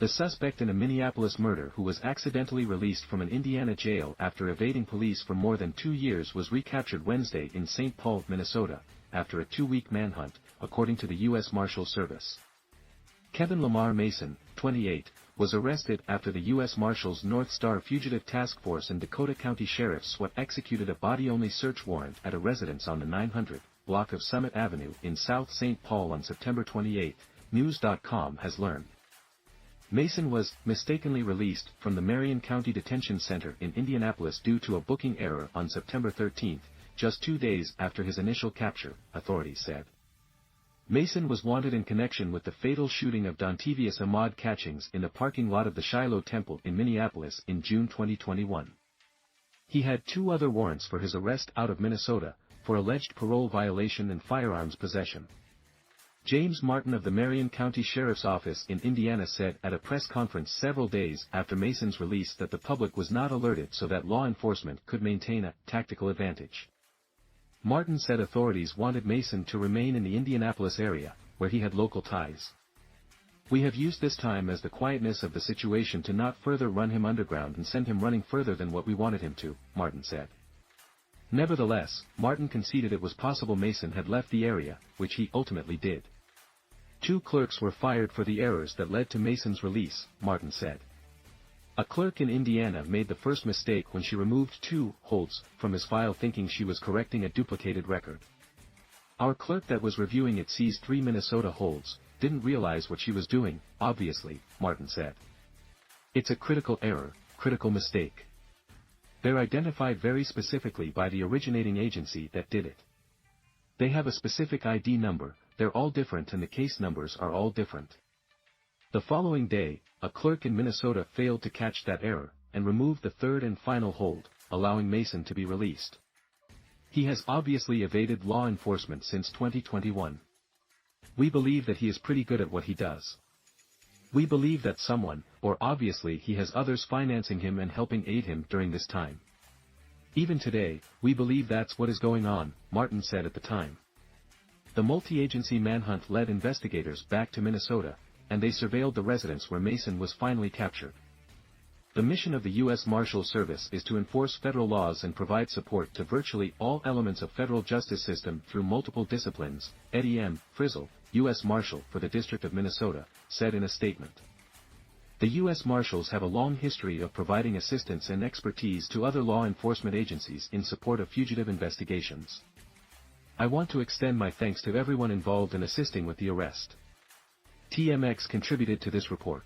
The suspect in a Minneapolis murder who was accidentally released from an Indiana jail after evading police for more than 2 years was recaptured Wednesday in St. Paul, Minnesota, after a 2-week manhunt, according to the U.S. Marshals Service. Kevin Lamarr Mason, 28, was arrested after the U.S. Marshals North Star Fugitive Task Force and Dakota County Sheriff's SWAT executed a body-only search warrant at a residence on the 900 block of Summit Avenue in South St. Paul on September 28, News.com has learned. Mason was mistakenly released from the Marion County Detention Center in Indianapolis due to a booking error on September 13, just 2 days after his initial capture, authorities said. Mason was wanted in connection with the fatal shooting of Dontavius Ahmad Catchings in the parking lot of the Shiloh Temple in Minneapolis in June 2021. He had 2 other warrants for his arrest out of Minnesota, for alleged parole violation and firearms possession. James Martin of the Marion County Sheriff's Office in Indiana said at a press conference several days after Mason's release that the public was not alerted so that law enforcement could maintain a tactical advantage. Martin said authorities wanted Mason to remain in the Indianapolis area, where he had local ties. "We have used this time as the quietness of the situation to not further run him underground and send him running further than what we wanted him to," Martin said. Nevertheless, Martin conceded it was possible Mason had left the area, which he ultimately did. 2 clerks were fired for the errors that led to Mason's release, Martin said. A clerk in Indiana made the first mistake when she removed 2 holds from his file thinking she was correcting a duplicated record. Our clerk that was reviewing it sees 3 Minnesota holds, didn't realize what she was doing, obviously, Martin said. It's a critical error, critical mistake. They're identified very specifically by the originating agency that did it. They have a specific ID number, they're all different and the case numbers are all different. The following day, a clerk in Minnesota failed to catch that error, and removed the 3rd and final hold, allowing Mason to be released. He has obviously evaded law enforcement since 2021. We believe that he is pretty good at what he does. We believe that someone, or obviously he has others financing him and helping aid him during this time. Even today, we believe that's what is going on, Martin said at the time. The multi-agency manhunt led investigators back to Minnesota, and they surveilled the residence where Mason was finally captured. The mission of the U.S. Marshals Service is to enforce federal laws and provide support to virtually all elements of federal justice system through multiple disciplines, Eddie M. Frizzle, U.S. Marshal for the District of Minnesota, said in a statement. The U.S. Marshals have a long history of providing assistance and expertise to other law enforcement agencies in support of fugitive investigations. I want to extend my thanks to everyone involved in assisting with the arrest. TMX contributed to this report.